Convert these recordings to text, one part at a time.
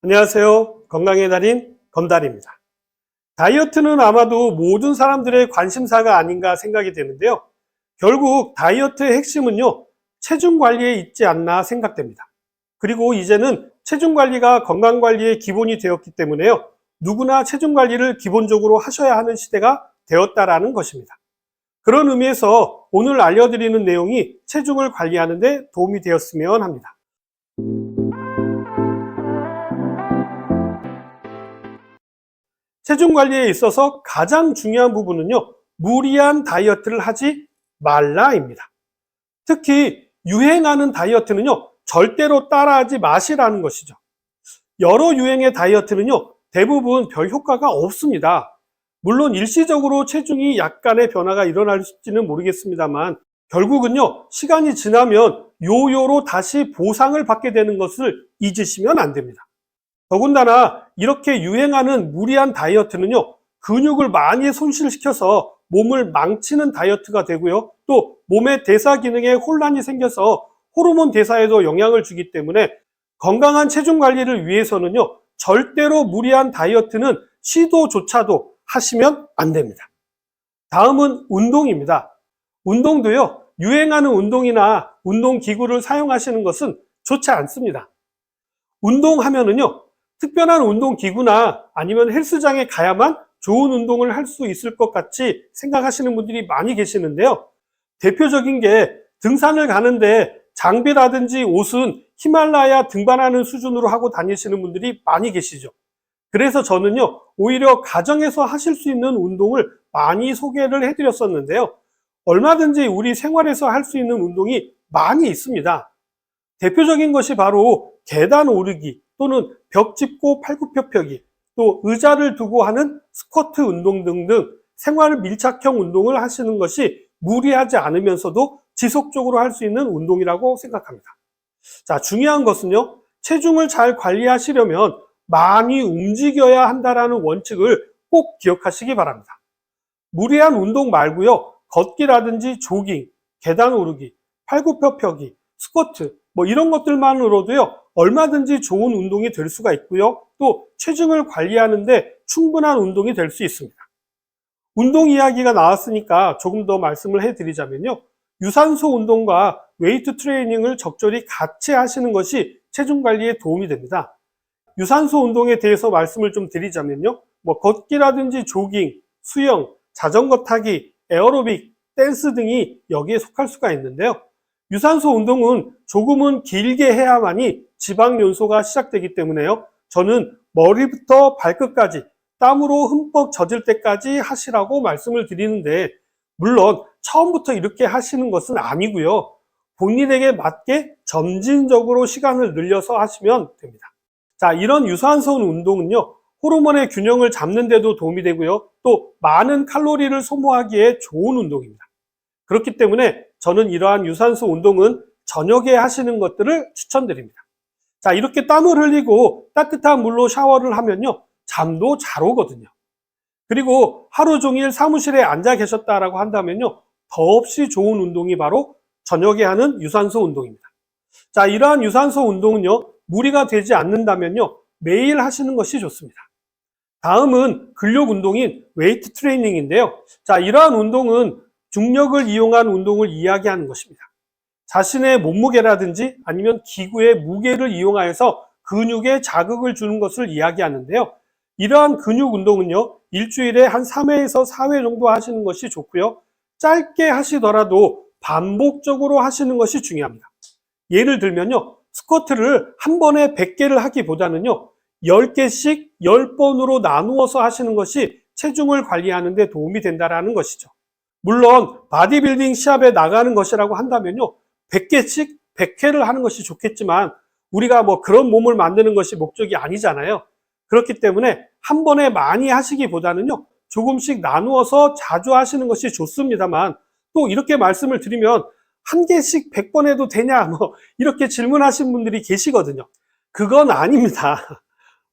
안녕하세요. 건강의 달인 건달입니다. 다이어트는 아마도 모든 사람들의 관심사가 아닌가 생각이 되는데요. 결국 다이어트의 핵심은요, 체중 관리에 있지 않나 생각됩니다. 그리고 이제는 체중 관리가 건강 관리의 기본이 되었기 때문에요. 누구나 체중 관리를 기본적으로 하셔야 하는 시대가 되었다라는 것입니다. 그런 의미에서 오늘 알려드리는 내용이 체중을 관리하는 데 도움이 되었으면 합니다. 체중 관리에 있어서 가장 중요한 부분은요, 무리한 다이어트를 하지 말라입니다. 특히 유행하는 다이어트는요, 절대로 따라하지 마시라는 것이죠. 여러 유행의 다이어트는요, 대부분 별 효과가 없습니다. 물론 일시적으로 체중이 약간의 변화가 일어날지는 모르겠습니다만 결국은요, 시간이 지나면 요요로 다시 보상을 받게 되는 것을 잊으시면 안 됩니다. 더군다나 이렇게 유행하는 무리한 다이어트는요, 근육을 많이 손실시켜서 몸을 망치는 다이어트가 되고요, 또 몸의 대사 기능에 혼란이 생겨서 호르몬 대사에도 영향을 주기 때문에 건강한 체중 관리를 위해서는요, 절대로 무리한 다이어트는 시도조차도 하시면 안 됩니다. 다음은 운동입니다. 운동도요, 유행하는 운동이나 운동기구를 사용하시는 것은 좋지 않습니다. 운동하면은요, 특별한 운동기구나 아니면 헬스장에 가야만 좋은 운동을 할 수 있을 것 같이 생각하시는 분들이 많이 계시는데요. 대표적인 게 등산을 가는데 장비라든지 옷은 히말라야 등반하는 수준으로 하고 다니시는 분들이 많이 계시죠. 그래서 저는요, 오히려 가정에서 하실 수 있는 운동을 많이 소개를 해드렸었는데요. 얼마든지 우리 생활에서 할 수 있는 운동이 많이 있습니다. 대표적인 것이 바로 계단 오르기 또는 벽 짚고 팔굽혀펴기, 또 의자를 두고 하는 스쿼트 운동 등등 생활 밀착형 운동을 하시는 것이 무리하지 않으면서도 지속적으로 할 수 있는 운동이라고 생각합니다. 자, 중요한 것은요, 체중을 잘 관리하시려면 많이 움직여야 한다는 원칙을 꼭 기억하시기 바랍니다. 무리한 운동 말고요, 걷기라든지 조깅, 계단 오르기, 팔굽혀펴기, 스쿼트 이런 것들만으로도요, 얼마든지 좋은 운동이 될 수가 있고요, 또 체중을 관리하는데 충분한 운동이 될 수 있습니다. 운동 이야기가 나왔으니까 조금 더 말씀을 해드리자면요, 유산소 운동과 웨이트 트레이닝을 적절히 같이 하시는 것이 체중 관리에 도움이 됩니다. 유산소 운동에 대해서 말씀을 좀 드리자면요, 걷기라든지 조깅, 수영, 자전거 타기, 에어로빅, 댄스 등이 여기에 속할 수가 있는데요. 유산소 운동은 조금은 길게 해야만이 지방 연소가 시작되기 때문에요, 저는 머리부터 발끝까지 땀으로 흠뻑 젖을 때까지 하시라고 말씀을 드리는데, 물론 처음부터 이렇게 하시는 것은 아니고요, 본인에게 맞게 점진적으로 시간을 늘려서 하시면 됩니다. 자, 이런 유산소 운동은요, 호르몬의 균형을 잡는 데도 도움이 되고요, 또 많은 칼로리를 소모하기에 좋은 운동입니다. 그렇기 때문에 저는 이러한 유산소 운동은 저녁에 하시는 것들을 추천드립니다. 자, 이렇게 땀을 흘리고 따뜻한 물로 샤워를 하면요, 잠도 잘 오거든요. 그리고 하루 종일 사무실에 앉아 계셨다라고 한다면요, 더없이 좋은 운동이 바로 저녁에 하는 유산소 운동입니다. 자, 이러한 유산소 운동은요, 무리가 되지 않는다면요, 매일 하시는 것이 좋습니다. 다음은 근력 운동인 웨이트 트레이닝인데요. 자, 이러한 운동은 중력을 이용한 운동을 이야기하는 것입니다. 자신의 몸무게라든지 아니면 기구의 무게를 이용하여서 근육에 자극을 주는 것을 이야기하는데요. 이러한 근육 운동은요, 일주일에 한 3회에서 4회 정도 하시는 것이 좋고요, 짧게 하시더라도 반복적으로 하시는 것이 중요합니다. 예를 들면요, 스쿼트를 한 번에 100개를 하기보다는요, 10개씩 10번으로 나누어서 하시는 것이 체중을 관리하는 데 도움이 된다는 것이죠. 물론 바디빌딩 시합에 나가는 것이라고 한다면요, 100개씩 100회를 하는 것이 좋겠지만 우리가 그런 몸을 만드는 것이 목적이 아니잖아요. 그렇기 때문에 한 번에 많이 하시기보다는요, 조금씩 나누어서 자주 하시는 것이 좋습니다만, 또 이렇게 말씀을 드리면 한 개씩 100번 해도 되냐 이렇게 질문하신 분들이 계시거든요. 그건 아닙니다.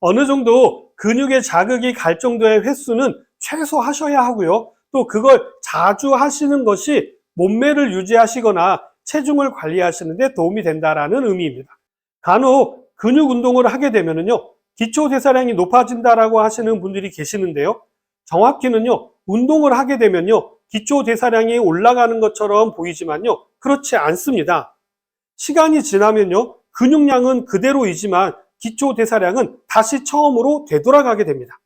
어느 정도 근육의 자극이 갈 정도의 횟수는 최소 하셔야 하고요, 또 그걸 자주 하시는 것이 몸매를 유지하시거나 체중을 관리하시는 데 도움이 된다는 의미입니다. 간혹 근육 운동을 하게 되면요, 기초대사량이 높아진다라고 하시는 분들이 계시는데요. 정확히는요, 운동을 하게 되면요, 기초대사량이 올라가는 것처럼 보이지만요, 그렇지 않습니다. 시간이 지나면요, 근육량은 그대로이지만 기초대사량은 다시 처음으로 되돌아가게 됩니다.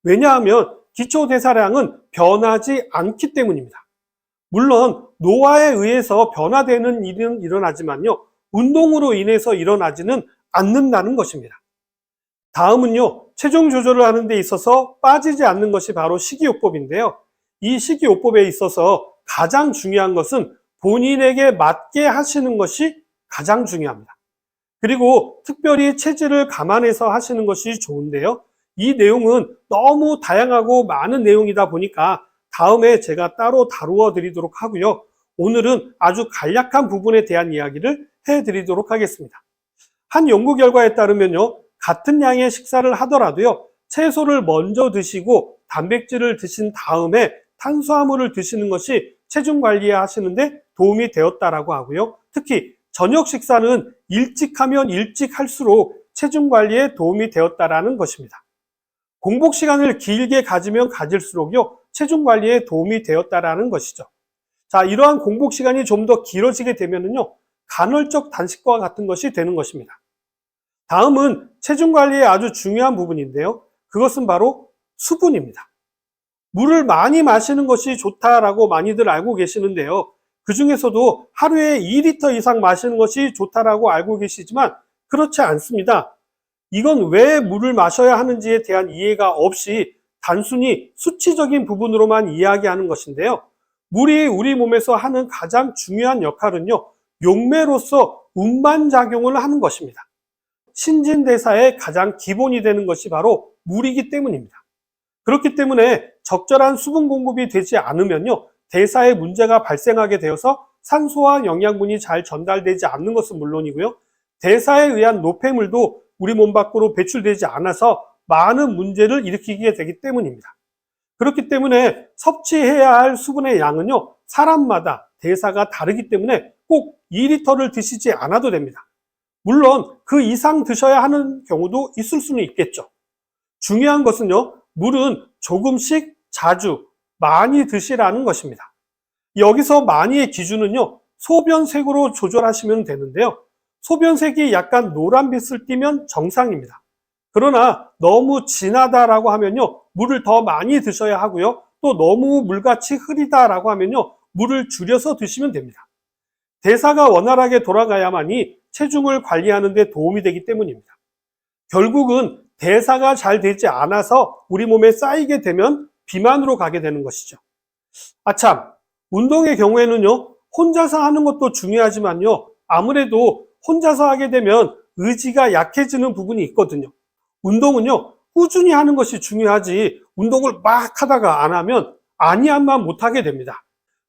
왜냐하면 기초대사량은 변하지 않기 때문입니다. 물론 노화에 의해서 변화되는 일은 일어나지만요, 운동으로 인해서 일어나지는 않는다는 것입니다. 다음은요, 체중 조절을 하는 데 있어서 빠지지 않는 것이 바로 식이요법인데요. 이 식이요법에 있어서 가장 중요한 것은 본인에게 맞게 하시는 것이 가장 중요합니다. 그리고 특별히 체질을 감안해서 하시는 것이 좋은데요. 이 내용은 너무 다양하고 많은 내용이다 보니까 다음에 제가 따로 다루어 드리도록 하고요. 오늘은 아주 간략한 부분에 대한 이야기를 해드리도록 하겠습니다. 한 연구 결과에 따르면요, 같은 양의 식사를 하더라도요, 채소를 먼저 드시고 단백질을 드신 다음에 탄수화물을 드시는 것이 체중 관리에 하시는데 도움이 되었다라고 하고요. 특히 저녁 식사는 일찍 하면 일찍 할수록 체중 관리에 도움이 되었다라는 것입니다. 공복 시간을 길게 가지면 가질수록요, 체중 관리에 도움이 되었다라는 것이죠. 자, 이러한 공복 시간이 좀 더 길어지게 되면은요, 간헐적 단식과 같은 것이 되는 것입니다. 다음은 체중 관리의 아주 중요한 부분인데요. 그것은 바로 수분입니다. 물을 많이 마시는 것이 좋다라고 많이들 알고 계시는데요. 그 중에서도 하루에 2리터 이상 마시는 것이 좋다라고 알고 계시지만 그렇지 않습니다. 이건 왜 물을 마셔야 하는지에 대한 이해가 없이 단순히 수치적인 부분으로만 이야기하는 것인데요. 물이 우리 몸에서 하는 가장 중요한 역할은요, 용매로서 운반작용을 하는 것입니다. 신진대사의 가장 기본이 되는 것이 바로 물이기 때문입니다. 그렇기 때문에 적절한 수분 공급이 되지 않으면요, 대사에 문제가 발생하게 되어서 산소와 영양분이 잘 전달되지 않는 것은 물론이고요, 대사에 의한 노폐물도 우리 몸 밖으로 배출되지 않아서 많은 문제를 일으키게 되기 때문입니다. 그렇기 때문에 섭취해야 할 수분의 양은요, 사람마다 대사가 다르기 때문에 꼭 2리터를 드시지 않아도 됩니다. 물론 그 이상 드셔야 하는 경우도 있을 수는 있겠죠. 중요한 것은요, 물은 조금씩 자주 많이 드시라는 것입니다. 여기서 많이의 기준은요, 소변색으로 조절하시면 되는데요. 소변색이 약간 노란빛을 띠면 정상입니다. 그러나 너무 진하다라고 하면요, 물을 더 많이 드셔야 하고요. 또 너무 물같이 흐리다라고 하면요, 물을 줄여서 드시면 됩니다. 대사가 원활하게 돌아가야만이 체중을 관리하는 데 도움이 되기 때문입니다. 결국은 대사가 잘 되지 않아서 우리 몸에 쌓이게 되면 비만으로 가게 되는 것이죠. 아참, 운동의 경우에는요, 혼자서 하는 것도 중요하지만요, 아무래도 혼자서 하게 되면 의지가 약해지는 부분이 있거든요. 운동은요, 꾸준히 하는 것이 중요하지 운동을 막 하다가 안 하면 아니함만 못하게 됩니다.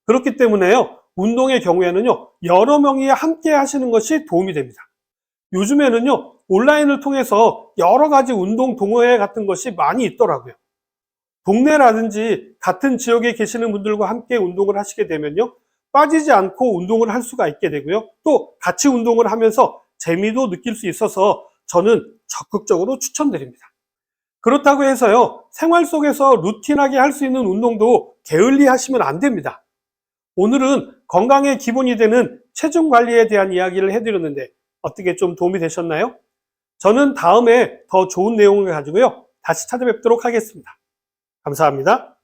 그렇기 때문에요, 운동의 경우에는요, 여러 명이 함께 하시는 것이 도움이 됩니다. 요즘에는요, 온라인을 통해서 여러 가지 운동 동호회 같은 것이 많이 있더라고요. 동네라든지 같은 지역에 계시는 분들과 함께 운동을 하시게 되면요, 빠지지 않고 운동을 할 수가 있게 되고요, 또 같이 운동을 하면서 재미도 느낄 수 있어서 저는 적극적으로 추천드립니다. 그렇다고 해서요, 생활 속에서 루틴하게 할 수 있는 운동도 게을리 하시면 안 됩니다. 오늘은 건강의 기본이 되는 체중 관리에 대한 이야기를 해드렸는데 어떻게 좀 도움이 되셨나요? 저는 다음에 더 좋은 내용을 가지고요, 다시 찾아뵙도록 하겠습니다. 감사합니다.